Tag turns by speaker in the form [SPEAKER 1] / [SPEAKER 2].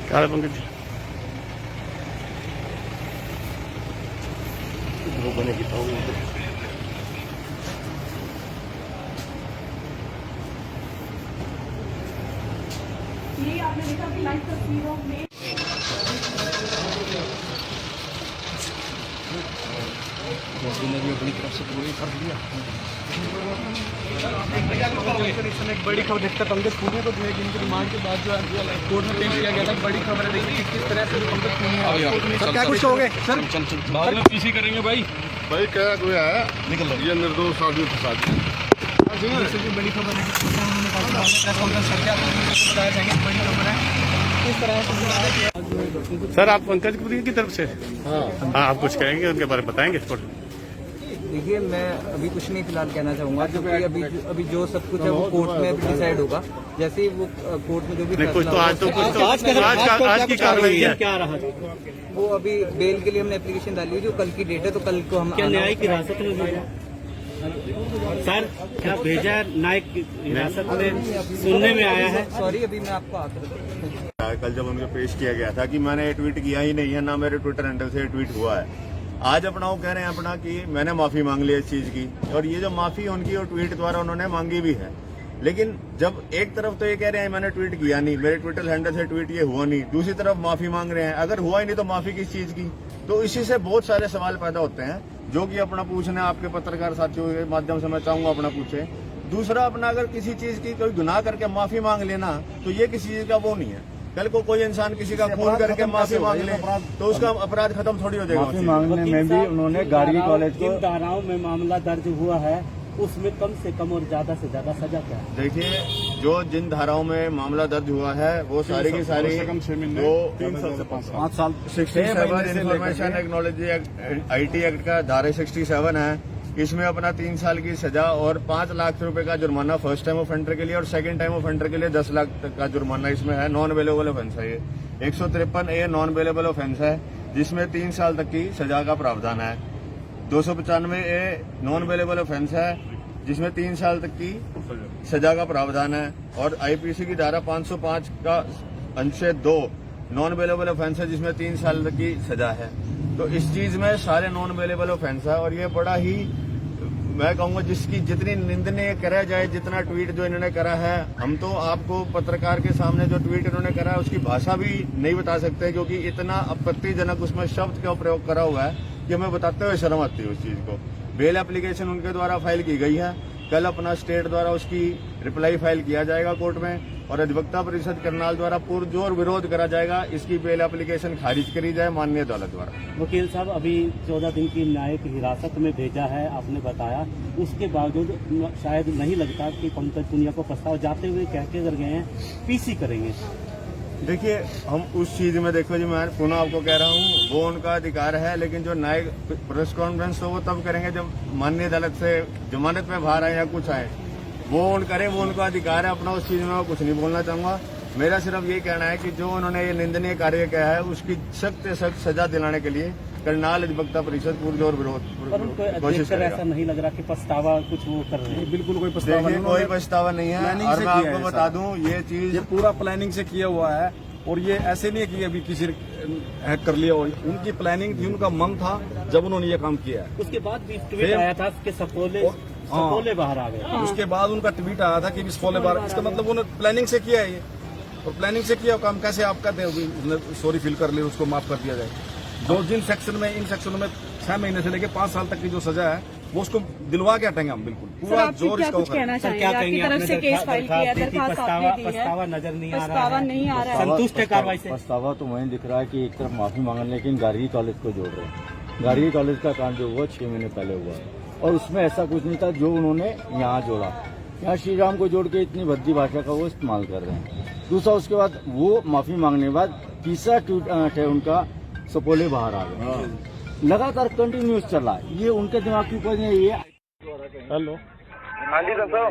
[SPEAKER 1] क्या है पंकज?
[SPEAKER 2] ये आपने देखा कि लाइव तस्वीरों में
[SPEAKER 3] ने भी अपनी तरफ से पूरी कर लिया।
[SPEAKER 4] एक बड़ी खबर देखते पंकज पुनिया को इनकी रिमांड के बाद जो है कोर्ट में पेश किया गया था। बड़ी खबर है, देखिए किस तरह से पंकज पुनिया क्या कुछ कहोगे सर?
[SPEAKER 3] बाद में पीसी करेंगे भाई
[SPEAKER 5] क्या कोई है निकल ये निर्दोष आदमी फंसा दिया।
[SPEAKER 4] बड़ी खबर है, उन्होंने प्रेस कॉन्फ्रेंस करके आपको बताया जाएंगे। बड़ी खबर है किस तरह से।
[SPEAKER 1] सर आप पंकज पुनिया की तरफ से? हाँ, आप कुछ कहेंगे उनके बारे में बताएंगे इसको?
[SPEAKER 6] देखिए, मैं अभी कुछ नहीं फिलहाल कहना चाहूँगा, जो कि अभी जो सब कुछ है वो कोर्ट में डिसाइड होगा। जैसे ही वो कोर्ट में जो भी
[SPEAKER 1] कुछ तो आज आज की कार्रवाई है
[SPEAKER 6] क्या रहा वो अभी बेल के लिए हमने एप्लीकेशन डाली है, जो कल की डेट है, तो कल को हम
[SPEAKER 7] न्यायिक हिरासत में भेजा सर, क्या भेजा न्यायिक हिरासत में सुनने में आया है।
[SPEAKER 6] सॉरी, अभी मैं आपको आकर
[SPEAKER 5] कल जब उनको पेश किया गया था कि मैंने ट्वीट किया ही नहीं है, ना मेरे ट्विटर हैंडल से ट्वीट हुआ है। आज अपना वो कह रहे हैं अपना कि मैंने माफी मांग ली इस चीज की, और ये जो माफी है उनकी वो ट्वीट द्वारा उन्होंने मांगी भी है। लेकिन जब एक तरफ तो ये कह रहे हैं मैंने ट्वीट किया नहीं, मेरे ट्विटर हैंडल से ट्वीट ये हुआ नहीं, दूसरी तरफ माफी मांग रहे हैं। अगर हुआ ही नहीं तो माफी किस चीज की? तो इसी से बहुत सारे सवाल पैदा होते हैं, जो कि अपना पूछना आपके पत्रकार साथियों के माध्यम से मैं चाहूंगा अपना पूछे। दूसरा, अपना अगर किसी चीज की कोई गुनाह करके माफी मांग लेना, तो ये किसी चीज का वो नहीं है। कल को कोई इंसान किसी का खून करके माफी मांग ले तो उसका अपराध खत्म थोड़ी हो जाएगा।
[SPEAKER 3] माफी मांगने में भी उन्होंने गार्गी कॉलेज को
[SPEAKER 7] जिन धाराओं में मामला दर्ज हुआ है उसमें कम से कम और ज्यादा से ज्यादा सजा क्या है?
[SPEAKER 5] देखिए, जो जिन धाराओं में मामला दर्ज हुआ है वो सारी की सारी
[SPEAKER 3] 3 साल से 5 साल
[SPEAKER 5] 67 इन्फॉर्मेशन टेक्नोलॉजी IT एक्ट का धारा 67 है। इसमें अपना 3 साल की सजा और 5 लाख रुपए का जुर्माना फर्स्ट टाइम ऑफेंडर के लिए, और सेकंड टाइम ऑफेंडर के लिए 10 लाख तक का जुर्माना इसमें है। नॉन अवेलेबल ऑफेंस है ये। 153A नॉन अवेलेबल ऑफेंस है, जिसमें 3 साल तक की सजा का प्रावधान है। 295A नॉन अवेलेबल ऑफेंस है, जिसमें 3 साल तक की सजा का प्रावधान है। और IPC की धारा 505 का अनुच्छेद 2 नॉन अवेलेबल ऑफेंस है, जिसमें 3 साल तक की सजा है। तो इस चीज में सारे नॉन अवेलेबल ऑफेंस है, और ये बड़ा ही मैं कहूंगा जिसकी जितनी निंदनीय करा जाए, जितना ट्वीट जो इन्होंने करा है, हम तो आपको पत्रकार के सामने जो ट्वीट इन्होंने करा है उसकी भाषा भी नहीं बता सकते, क्योंकि इतना आपत्तिजनक उसमें शब्द का प्रयोग करा हुआ है कि हमें बताते हुए शर्म आती है उस चीज को। बेल एप्लीकेशन उनके द्वारा फाइल की गई है, कल अपना स्टेट द्वारा उसकी रिप्लाई फाइल किया जाएगा कोर्ट में, और अधिवक्ता परिषद करनाल द्वारा पुरजोर विरोध करा जाएगा। इसकी बेल एप्लीकेशन खारिज करी जाए माननीय अदालत द्वारा।
[SPEAKER 7] वकील साहब, अभी 14 दिन की न्यायिक हिरासत में भेजा है आपने बताया, उसके बावजूद शायद नहीं लगता कि पंकज पुनिया को प्रस्ताव जाते हुए कह के गए हैं PC करेंगे।
[SPEAKER 5] देखिए, हम उस चीज में देखो जी, मैं पुनः आपको कह रहा हूँ वो उनका अधिकार है, लेकिन जो न्यायिक प्रेस कॉन्फ्रेंस तो वो तब करेंगे जब माननीय अदालत से जमानत में बाहर आए या कुछ आए, वो करें, वो उनका अधिकार है अपना। उस चीज में मैं कुछ नहीं बोलना चाहूंगा। मेरा सिर्फ ये कहना है कि जो उन्होंने ये निंदनीय कार्य किया है उसकी सख्त से सख्त सजा दिलाने के लिए करनाल अधिवक्ता परिषद पुरजोर विरोध कोशिश करेगा।
[SPEAKER 7] ऐसा नहीं लग रहा कि पछतावा कुछ वो कर रहे हैं?
[SPEAKER 3] बिल्कुल कोई पछतावा नहीं,
[SPEAKER 5] कोई पछतावा नहीं है। और मैं आपको बता दूं, ये चीज
[SPEAKER 3] ये पूरा प्लानिंग से किया हुआ है, और ये ऐसे नहीं है कि अभी किसी ने हैक कर लिया हो। उनकी प्लानिंग थी, उनका मन था जब उन्होंने ये काम किया है।
[SPEAKER 7] उसके बाद भी ट्वीट आया था कि सपोले बाहर आ गए।
[SPEAKER 3] उसके बाद उनका ट्वीट आया था कि विस्फोले बाहर, इसका मतलब उन्होंने प्लानिंग से किया है ये, और प्लानिंग से किया काम कैसे आप कहते हैं सॉरी फील कर ले, उसको माफ कर दिया जाए। जो जिन सेक्शन में, इन सेक्शनों में 6 महीने से लेकर 5 साल तक की जो सजा है वो उसको दिलवा के हटेंगे हम। बिल्कुल पूरा जोर इसका
[SPEAKER 7] पछतावा नजर नहीं आ रहा है, संतुष्ट है कार्रवाई से?
[SPEAKER 8] पछतावा तो वहीं दिख रहा है कि एक तरफ माफी मांगने, लेकिन गार्गी कॉलेज को जोड़ रहे हैं। गार्गी कॉलेज का कांड जो हुआ 6 महीने पहले हुआ है, और उसमें ऐसा कुछ नहीं था जो उन्होंने यहाँ जोड़ा। यहाँ श्री राम को जोड़ के इतनी भद्दी भाषा का वो इस्तेमाल कर रहे हैं। दूसरा, उसके बाद वो माफी मांगने के बाद तीसरा ट्वीट है उनका, सपोले बाहर आ गए। लगातार कंटिन्यूस चला, ये उनके दिमाग की ऊपर ये।
[SPEAKER 1] हेलो,
[SPEAKER 4] हाँ जी सर।